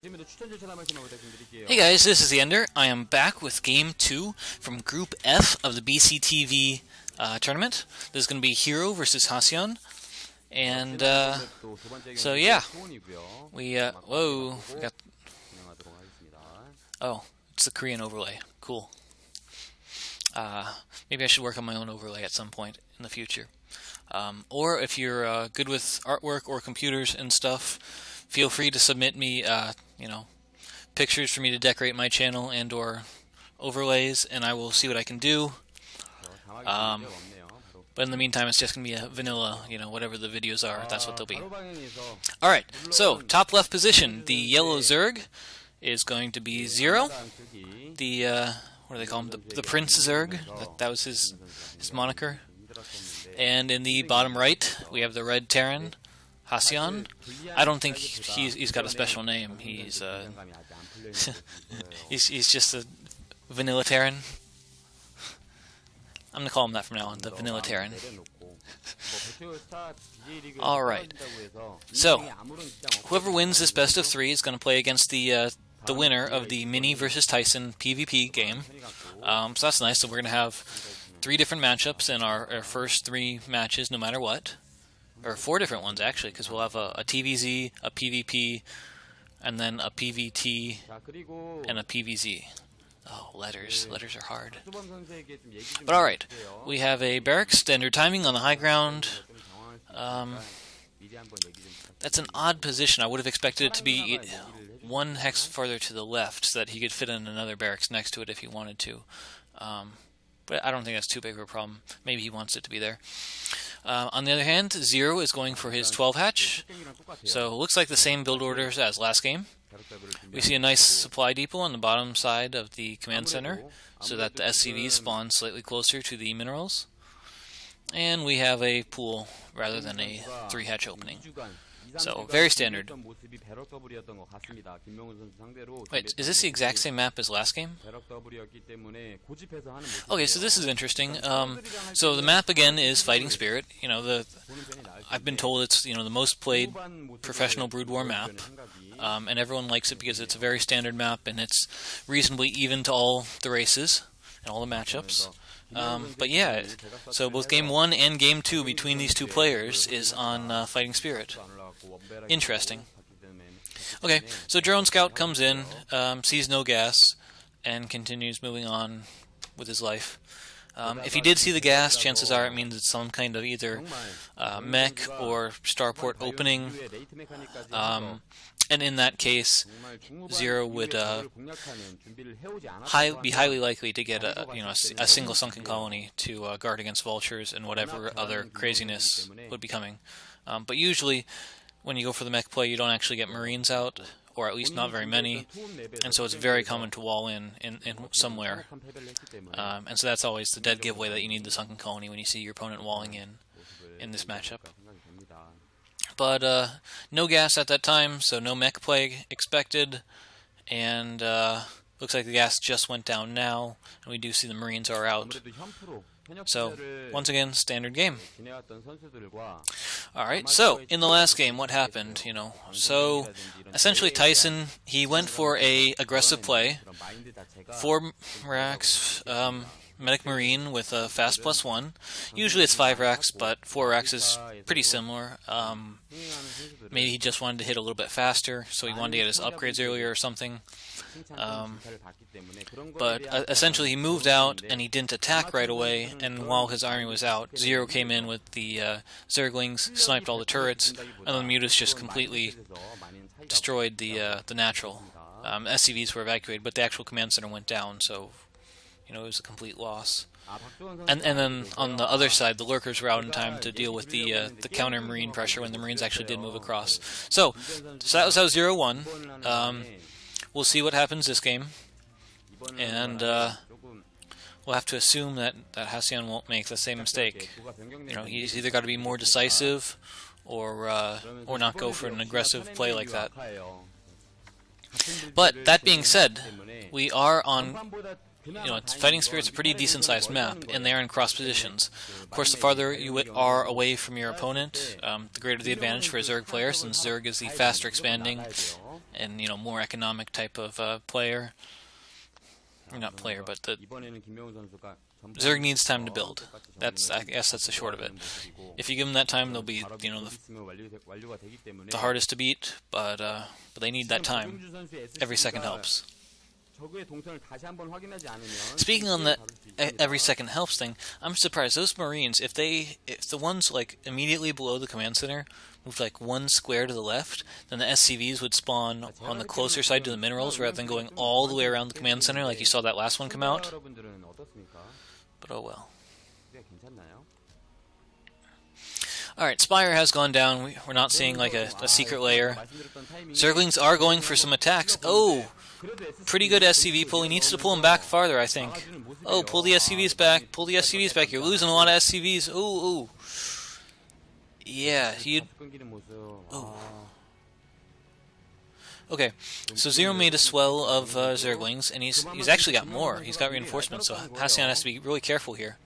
Hey guys, this is TheEnder. I am back with Game 2 from Group F of the BCTV tournament. This is going to be Hero versus Haseon. And, so yeah. We got... Oh, it's the Korean overlay. Cool. Maybe I should work on my own overlay at some point in the future. Or if you're good with artwork or computers and stuff, feel free to submit me, pictures for me to decorate my channel and or overlays, and I will see what I can do. But in the meantime, it's just going to be a vanilla, whatever the videos are, that's what they'll be. Alright, so, top left position, the yellow Zerg is going to be Zero. The, what do they call him? The Prince Zerg. That was his moniker. And in the bottom right, we have the red Terran, Haseon. I don't think he's got a special name. He's he's just a vanilla Terran. I'm gonna call him that from now on, the vanilla Terran. Alright. So, whoever wins this best of 3 is gonna play against the winner of the Mini versus Tyson PvP game. So that's nice. So we're gonna have 3 different matchups in our first 3 matches, no matter what. Or 4 different ones, actually, because we'll have a TVZ, a PvP, and then a PvT, and a PvZ. Oh, letters. Letters are hard. But alright, we have a barracks, standard timing on the high ground. That's an odd position. I would have expected it to be 1 hex farther to the left, so that he could fit in another barracks next to it if he wanted to. But I don't think that's too big of a problem. Maybe he wants it to be there. On the other hand, Zero is going for his 12 hatch. So it looks like the same build orders as last game. We see a nice supply depot on the bottom side of the command center, so that the SCVs spawn slightly closer to the minerals. And we have a pool rather than a 3 hatch opening. So, very standard. Wait, is this the exact same map as last game? Okay, so this is interesting. So the map again is Fighting Spirit. I've been told it's the most played professional Brood War map, and everyone likes it because it's a very standard map and it's reasonably even to all the races and all the matchups. But yeah, so both Game 1 and Game 2 between these 2 players is on Fighting Spirit. Interesting. Okay, so Drone Scout comes in, sees no gas, and continues moving on with his life. If he did see the gas, chances are it means it's some kind of either mech or starport opening. And in that case, Zero would be highly likely to get a single sunken colony to guard against vultures and whatever other craziness would be coming. But usually, when you go for the mech play, you don't actually get Marines out, or at least not very many, and so it's very common to wall in somewhere. And so that's always the dead giveaway that you need the sunken colony when you see your opponent walling in this matchup. But no gas at that time, so no mech play expected, and looks like the gas just went down now, and we do see the Marines are out. So, once again, standard game. Alright, so, in the last game, what happened, So, essentially Tyson, he went for a aggressive play, 4 racks, Medic Marine with a fast +1. Usually it's 5 racks, but 4 racks is pretty similar. Maybe he just wanted to hit a little bit faster, so he wanted to get his upgrades earlier or something. But essentially he moved out and he didn't attack right away, and while his army was out, Zero came in with the Zerglings, sniped all the turrets, and the Mutas just completely destroyed the natural. SCVs were evacuated, but the actual command center went down, so it was a complete loss. And then on the other side, the lurkers were out in time to deal with the counter marine pressure when the Marines actually did move across. So that was how Zero won. We'll see what happens this game, and we'll have to assume that Haseon won't make the same mistake. He's either got to be more decisive, or not go for an aggressive play like that. But that being said, we are on. Fighting Spirit's a pretty decent-sized map, and they are in cross positions. Of course, the farther you are away from your opponent, the greater the advantage for a Zerg player, since Zerg is the faster expanding and more economic type of player. Not player, but the Zerg needs time to build. I guess that's the short of it. If you give them that time, they'll be the hardest to beat, but they need that time. Every second helps. Speaking on the every second helps thing, I'm surprised those Marines, if the ones like immediately below the command center moved like one square to the left, then the SCVs would spawn on the closer side to the minerals rather than going all the way around the command center like you saw that last one come out. But oh well. Alright, Spire has gone down. We're not seeing like a secret layer. Zerglings are going for some attacks. Oh! Pretty good SCV pull. He needs to pull him back farther, I think. Oh, pull the SCVs back. Pull the SCVs back. You're losing a lot of SCVs. Ooh, ooh. Yeah, you'd... Ooh. Okay, so Zero made a swell of Zerglings, and he's actually got more. He's got reinforcements, so Haseon has to be really careful here.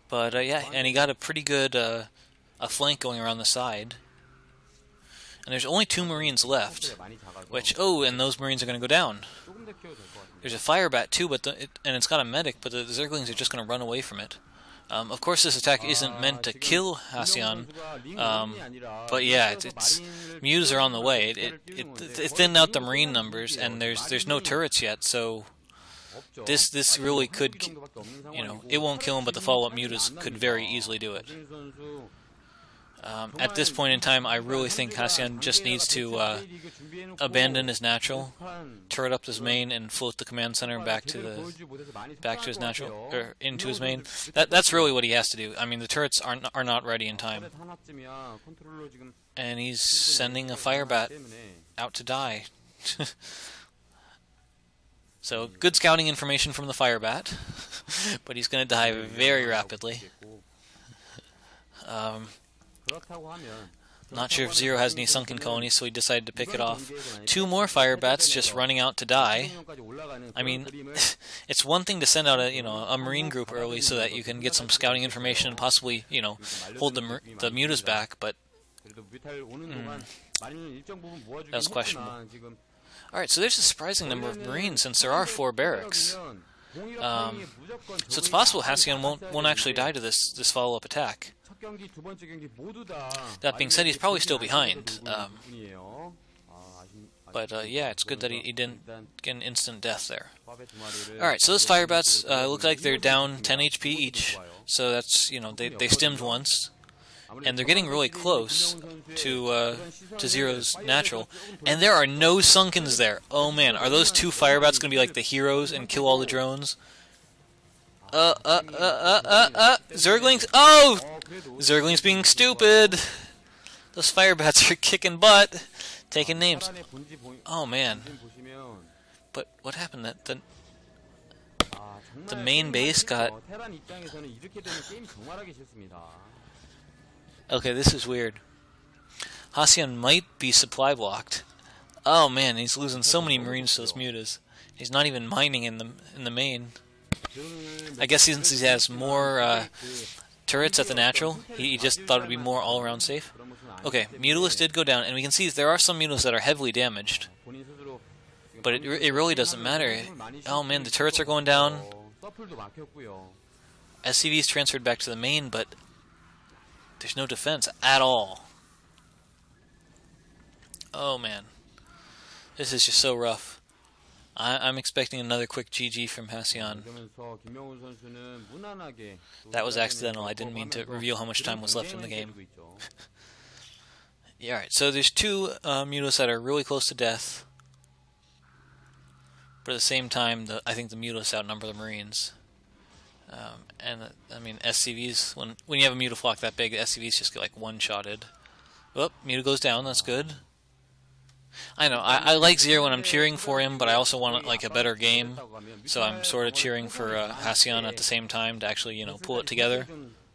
But yeah, and he got a pretty good a flank going around the side. And there's only 2 Marines left, which, oh, and those Marines are going to go down. There's a fire bat too, and it's got a medic, but the Zerglings are just going to run away from it. Of course, this attack isn't meant to kill Haseon, but yeah, Muse are on the way. It thinned out the Marine numbers, and there's no turrets yet, so this really could, it won't kill him, but the follow-up Mutas could very easily do it. At this point in time, I really think Haseon just needs to abandon his natural, turret up his main, and float the command center back to his natural, or into his main. That's really what he has to do. I mean, the turrets are not ready in time, and he's sending a fire bat out to die. So good scouting information from the fire bat, but he's going to die very rapidly. Not sure if Zero has any sunken colonies, so he decided to pick it off. 2 more fire bats just running out to die. I mean, it's one thing to send out a Marine group early so that you can get some scouting information and possibly hold the Mutas back, but that was questionable. All right, so there's a surprising number of Marines since there are 4 barracks. So it's possible Haseon won't actually die to this follow-up attack. That being said, he's probably still behind. But yeah, it's good that he didn't get an instant death there. Alright, so those fire bats look like they're down 10 HP each. So that's, they stemmed once. And they're getting really close to Zero's natural. And there are no sunkens there. Oh man, are those 2 fire bats going to be like the heroes and kill all the drones? Zerglings. Oh! Zerglings being stupid. Those fire bats are kicking butt, taking names. Oh man. But what happened? The main base got... Okay, this is weird. Haseon might be supply blocked. Oh man, he's losing so many Marines to those Mutas. He's not even mining in the main. I guess since he has more turrets at the natural, he just thought it would be more all-around safe. Okay, Mutalisk did go down, and we can see there are some Mutalisks that are heavily damaged. But it really doesn't matter. Oh man, the turrets are going down. SCV's transferred back to the main, but there's no defense at all. Oh man. This is just so rough. I'm expecting another quick GG from Haseon. That was accidental. I didn't mean to reveal how much time was left in the game. Yeah, alright, so there's 2 Mutas that are really close to death. But at the same time, I think the Mutas outnumber the Marines. I mean, SCVs, when you have a Mutaflock that big, the SCVs just get like one-shotted. Oh, Muta goes down, that's good. I know, I like Zero when I'm cheering for him, but I also want like a better game. So I'm sort of cheering for Haseon at the same time to actually, pull it together.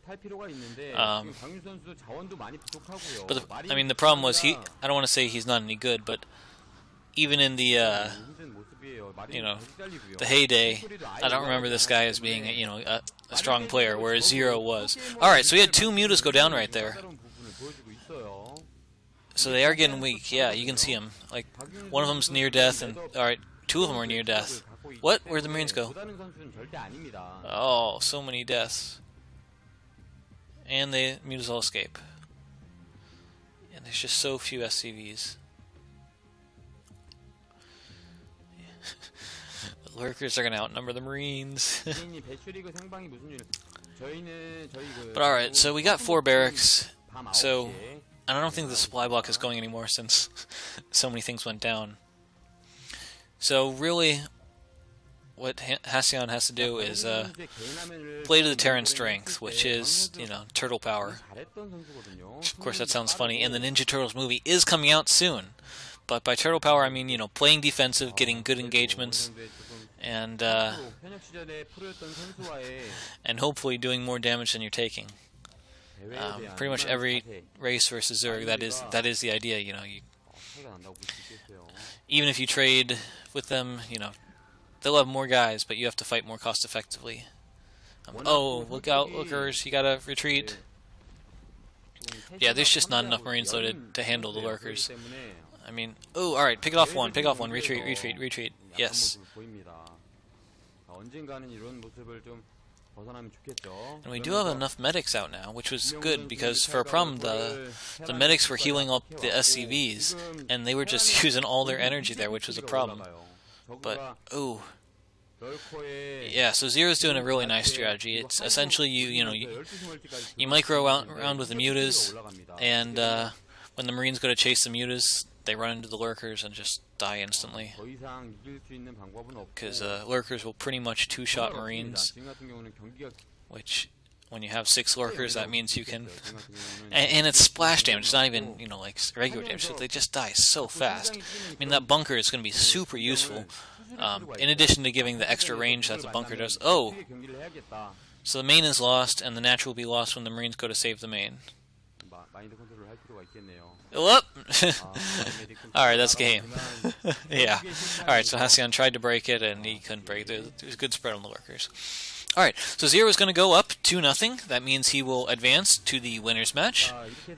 But I mean, the problem was I don't want to say he's not any good, but even in the the heyday, I don't remember this guy as being a strong player, whereas Zero was. All right, so we had 2 Mutas go down right there. So they are getting weak. Yeah, you can see them. Like, one of them's near death, and alright, two of them are near death. What? Where'd the Marines go? Oh, so many deaths. And the mutas all escape. And there's just so few SCVs. The lurkers are gonna outnumber the Marines. But alright, so we got 4 barracks. So I don't think the supply block is going anymore since so many things went down. So really, what Haseon has to do is play to the Terran strength, which is, you know, turtle power. Of course, that sounds funny. And the Ninja Turtles movie is coming out soon. But by turtle power, I mean, you know, playing defensive, getting good engagements, and hopefully doing more damage than you're taking. Pretty much every race versus Zerg, that is the idea. You know, even if you trade with them, you know, they'll have more guys, but you have to fight more cost effectively. Oh, look out, lookers! You gotta retreat. Yeah, there's just not enough Marines loaded to handle the lurkers. I mean, oh, alright, pick off one, retreat, retreat, retreat. Yes. And we do have enough medics out now, which was good, because for a problem, the medics were healing up the SCVs, and they were just using all their energy there, which was a problem. But, ooh. Yeah, so Zero's doing a really nice strategy. It's essentially you micro around with the mutas, and when the Marines go to chase the mutas, they run into the lurkers and just die instantly. Because lurkers will pretty much two-shot Marines, which, when you have 6 lurkers, that means you can... And it's splash damage, it's not even, you know, like regular damage, so they just die so fast. I mean, that bunker is going to be super useful, in addition to giving the extra range that the bunker does. Oh! So the main is lost, and the natural will be lost when the Marines go to save the main. Whoop! Alright, that's game. Yeah. Alright, so Haseon tried to break it, and he couldn't break it. There was a good spread on the lurkers. Alright, so Zero is going to go up 2-0. That means he will advance to the winner's match,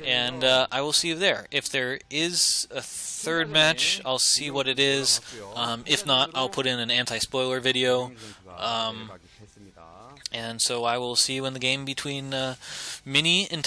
and I will see you there. If there is a third match, I'll see what it is. If not, I'll put in an anti-spoiler video. And so I will see you in the game between Mini and